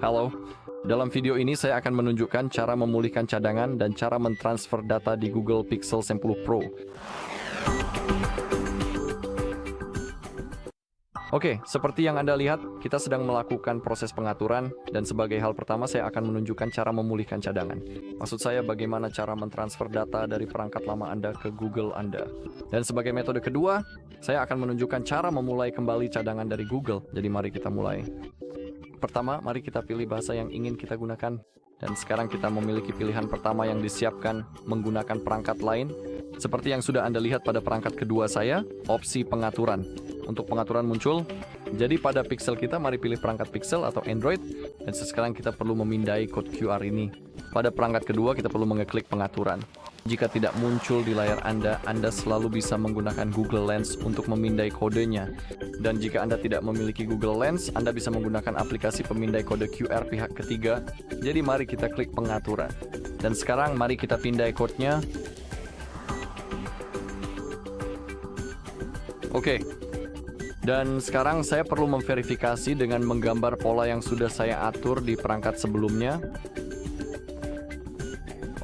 Halo, dalam video ini saya akan menunjukkan cara memulihkan cadangan dan cara mentransfer data di Google Pixel 10 Pro. Oke, seperti yang Anda lihat, kita sedang melakukan proses pengaturan, dan sebagai hal pertama saya akan menunjukkan cara memulihkan cadangan. Maksud saya bagaimana cara mentransfer data dari perangkat lama Anda ke Google Anda. Dan sebagai metode kedua, saya akan menunjukkan cara memulai kembali cadangan dari Google. Jadi mari kita mulai. Pertama, mari kita pilih bahasa yang ingin kita gunakan. Dan sekarang kita memiliki pilihan pertama yang disiapkan menggunakan perangkat lain. Seperti yang sudah Anda lihat pada perangkat kedua saya, opsi pengaturan. Untuk pengaturan muncul, jadi pada Pixel kita mari pilih perangkat Pixel atau Android. Dan sekarang kita perlu memindai kode QR ini. Pada perangkat kedua kita perlu mengeklik pengaturan. Jika tidak muncul di layar Anda selalu bisa menggunakan Google Lens untuk memindai kodenya. Dan jika Anda tidak memiliki Google Lens, Anda bisa menggunakan aplikasi pemindai kode QR pihak ketiga. Jadi mari kita klik pengaturan. Dan sekarang mari kita pindai kodenya. Oke. Dan sekarang saya perlu memverifikasi dengan menggambar pola yang sudah saya atur di perangkat sebelumnya.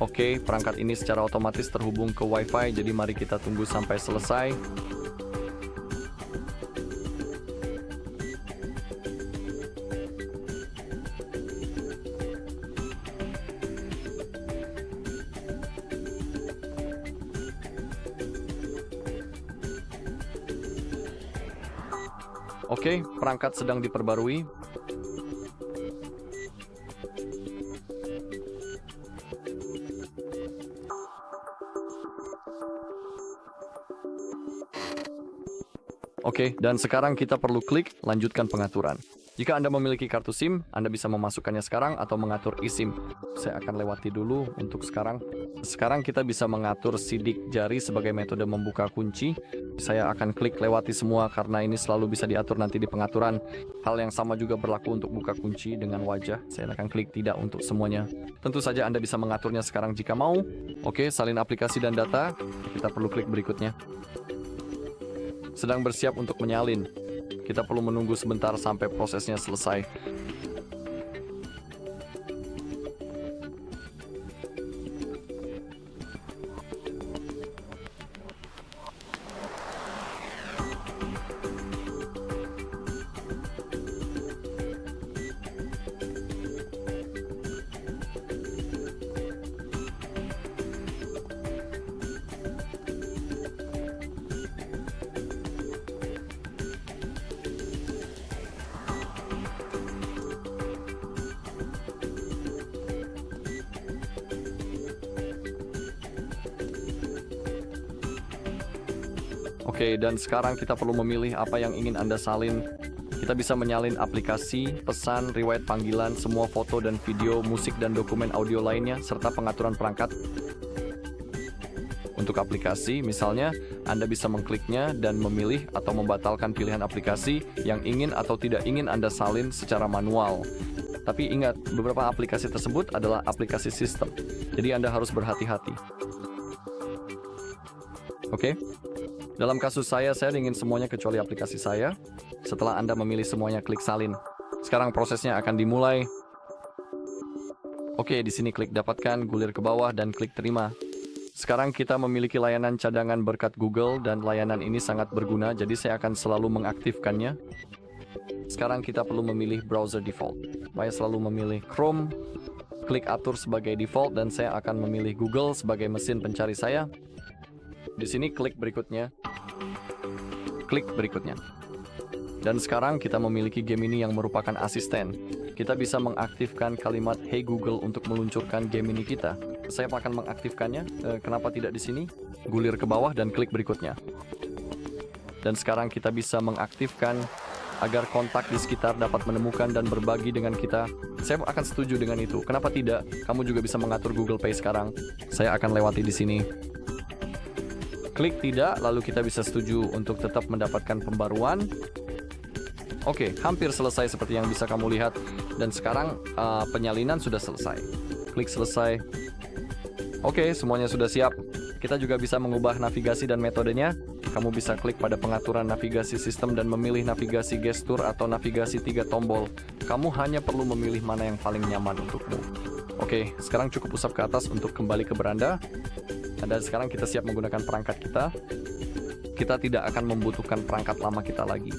Oke, perangkat ini secara otomatis terhubung ke Wi-Fi, jadi mari kita tunggu sampai selesai. Oke, perangkat sedang diperbarui. Oke, dan sekarang kita perlu klik lanjutkan pengaturan. Jika Anda memiliki kartu SIM, Anda bisa memasukkannya sekarang atau mengatur eSIM. Saya akan lewati dulu untuk sekarang. Sekarang kita bisa mengatur sidik jari sebagai metode membuka kunci. Saya akan klik lewati semua karena ini selalu bisa diatur nanti di pengaturan. Hal yang sama juga berlaku untuk buka kunci dengan wajah. Saya akan klik tidak untuk semuanya. Tentu saja Anda bisa mengaturnya sekarang jika mau. Oke, salin aplikasi dan data. Kita perlu klik berikutnya. Sedang bersiap untuk menyalin. Kita perlu menunggu sebentar sampai prosesnya selesai. Oke, dan sekarang kita perlu memilih apa yang ingin Anda salin. Kita bisa menyalin aplikasi, pesan, riwayat panggilan, semua foto dan video, musik dan dokumen audio lainnya, serta pengaturan perangkat. Untuk aplikasi, misalnya, Anda bisa mengkliknya dan memilih atau membatalkan pilihan aplikasi yang ingin atau tidak ingin Anda salin secara manual. Tapi ingat, beberapa aplikasi tersebut adalah aplikasi sistem, jadi Anda harus berhati-hati. Oke? Dalam kasus saya ingin semuanya kecuali aplikasi saya. Setelah Anda memilih semuanya, klik salin. Sekarang prosesnya akan dimulai. Oke, di sini klik dapatkan, gulir ke bawah, dan klik terima. Sekarang kita memiliki layanan cadangan berkat Google, dan layanan ini sangat berguna, jadi saya akan selalu mengaktifkannya. Sekarang kita perlu memilih browser default. Saya selalu memilih Chrome, klik atur sebagai default, dan saya akan memilih Google sebagai mesin pencari saya. Di sini klik berikutnya. Klik berikutnya. Dan sekarang kita memiliki game ini yang merupakan asisten. Kita bisa mengaktifkan kalimat Hey Google untuk meluncurkan game ini kita. Saya akan mengaktifkannya. Kenapa tidak di sini? Gulir ke bawah dan klik berikutnya. Dan sekarang kita bisa mengaktifkan agar kontak di sekitar dapat menemukan dan berbagi dengan kita. Saya akan setuju dengan itu. Kenapa tidak? Kamu juga bisa mengatur Google Pay sekarang. Saya akan lewati di sini. Klik tidak, lalu kita bisa setuju untuk tetap mendapatkan pembaruan. Oke, hampir selesai seperti yang bisa kamu lihat. Dan sekarang penyalinan sudah selesai. Klik selesai. Oke, semuanya sudah siap. kita juga bisa mengubah navigasi dan metodenya. Kamu bisa klik pada pengaturan navigasi sistem dan memilih navigasi gestur atau navigasi 3 tombol. Kamu hanya perlu memilih mana yang paling nyaman untukmu. Oke, sekarang cukup usap ke atas untuk kembali ke beranda. Dan sekarang kita siap menggunakan perangkat kita. Kita tidak akan membutuhkan perangkat lama kita lagi.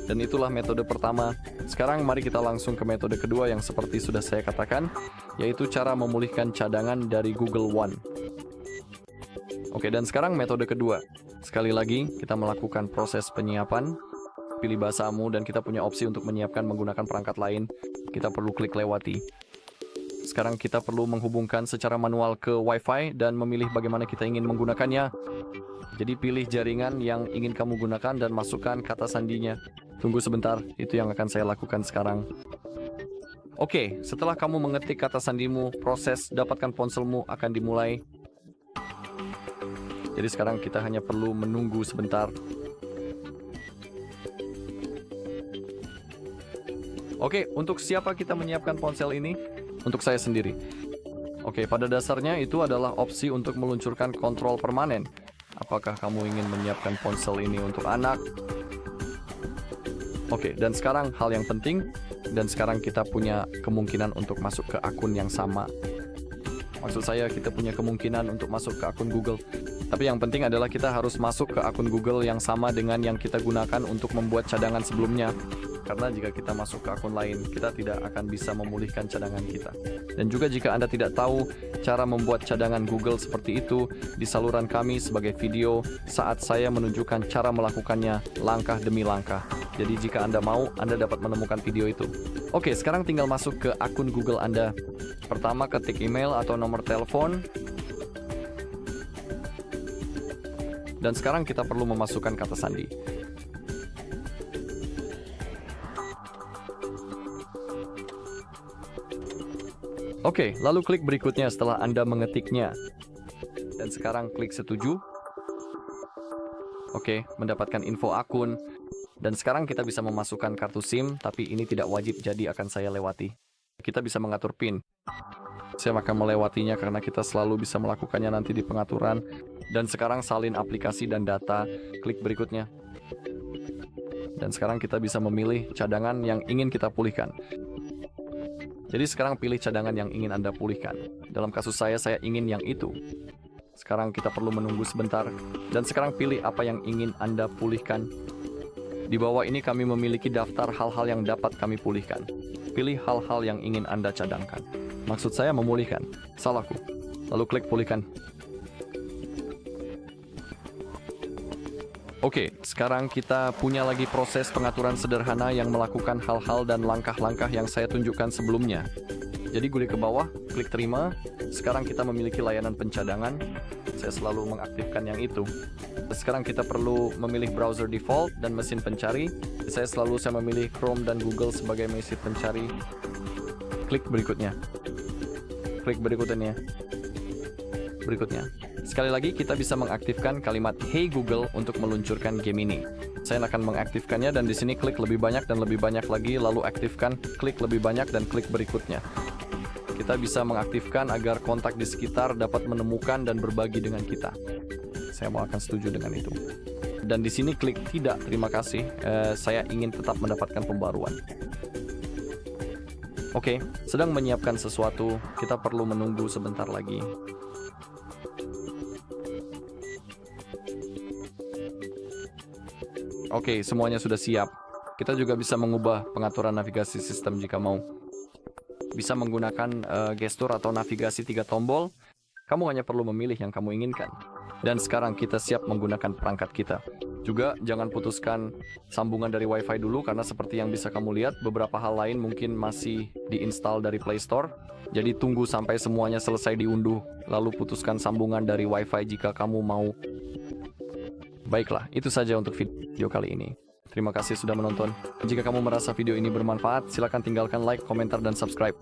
Dan itulah metode pertama. Sekarang mari kita langsung ke metode kedua yang seperti sudah saya katakan, yaitu cara memulihkan cadangan dari Google One. Oke, dan sekarang metode kedua. Sekali lagi, kita melakukan proses penyiapan. Pilih bahasamu dan kita punya opsi untuk menyiapkan menggunakan perangkat lain. Kita perlu klik lewati. Sekarang kita perlu menghubungkan secara manual ke Wi-Fi dan memilih bagaimana kita ingin menggunakannya. Jadi pilih jaringan yang ingin kamu gunakan dan masukkan kata sandinya. Tunggu sebentar, itu yang akan saya lakukan sekarang. Oke, setelah kamu mengetik kata sandimu, proses dapatkan ponselmu akan dimulai. Jadi sekarang kita hanya perlu menunggu sebentar. Oke, untuk siapa kita menyiapkan ponsel ini? Untuk saya sendiri. Oke, pada dasarnya itu adalah opsi untuk meluncurkan kontrol permanen. Apakah kamu ingin menyiapkan ponsel ini untuk anak? Oke, dan sekarang hal yang penting, dan sekarang kita punya kemungkinan untuk masuk ke akun yang sama. Maksud saya kita punya kemungkinan untuk masuk ke akun Google. Tapi yang penting adalah kita harus masuk ke akun Google yang sama dengan yang kita gunakan untuk membuat cadangan sebelumnya. Karena jika kita masuk ke akun lain, kita tidak akan bisa memulihkan cadangan kita. Dan juga jika Anda tidak tahu cara membuat cadangan Google seperti itu, di saluran kami sebagai video saat saya menunjukkan cara melakukannya langkah demi langkah. Jadi jika Anda mau, Anda dapat menemukan video itu. Oke, sekarang tinggal masuk ke akun Google Anda. Pertama ketik email atau nomor telepon. Dan sekarang kita perlu memasukkan kata sandi. Oke, lalu klik berikutnya setelah Anda mengetiknya. Dan sekarang klik setuju. Oke, mendapatkan info akun. Dan sekarang kita bisa memasukkan kartu SIM, tapi ini tidak wajib jadi akan saya lewati. Kita bisa mengatur PIN. Saya akan melewatinya karena kita selalu bisa melakukannya nanti di pengaturan. Dan sekarang salin aplikasi dan data, klik berikutnya. Dan sekarang kita bisa memilih cadangan yang ingin kita pulihkan. Jadi sekarang pilih cadangan yang ingin Anda pulihkan. Dalam kasus saya ingin yang itu. Sekarang kita perlu menunggu sebentar. Dan sekarang pilih apa yang ingin Anda pulihkan. Di bawah ini kami memiliki daftar hal-hal yang dapat kami pulihkan. Pilih hal-hal yang ingin Anda cadangkan. Maksud saya memulihkan. Salahku. Lalu klik pulihkan. Oke, sekarang kita punya lagi proses pengaturan sederhana yang melakukan hal-hal dan langkah-langkah yang saya tunjukkan sebelumnya. Jadi gulir ke bawah, klik terima. Sekarang kita memiliki layanan pencadangan. Saya selalu mengaktifkan yang itu. Sekarang kita perlu memilih browser default dan mesin pencari. Saya memilih Chrome dan Google sebagai mesin pencari. Klik berikutnya. Klik berikutnya. Sekali lagi kita bisa mengaktifkan kalimat Hey Google untuk meluncurkan game ini. Saya akan mengaktifkannya dan di sini klik lebih banyak dan lebih banyak lagi, lalu aktifkan, klik lebih banyak dan klik berikutnya. Kita bisa mengaktifkan agar kontak di sekitar dapat menemukan dan berbagi dengan kita. Saya mau akan setuju dengan itu. Dan di sini klik tidak, terima kasih. Saya ingin tetap mendapatkan pembaruan. Oke, sedang menyiapkan sesuatu, kita perlu menunggu sebentar lagi. Oke, semuanya sudah siap. Kita juga bisa mengubah pengaturan navigasi sistem jika mau. Bisa menggunakan gestur atau navigasi 3 tombol. Kamu hanya perlu memilih yang kamu inginkan. Dan sekarang kita siap menggunakan perangkat kita. Juga jangan putuskan sambungan dari Wi-Fi dulu karena seperti yang bisa kamu lihat, beberapa hal lain mungkin masih diinstal dari Play Store. Jadi tunggu sampai semuanya selesai diunduh, lalu putuskan sambungan dari Wi-Fi jika kamu mau. Baiklah, itu saja untuk video kali ini. Terima kasih sudah menonton. Jika kamu merasa video ini bermanfaat, silakan tinggalkan like, komentar, dan subscribe.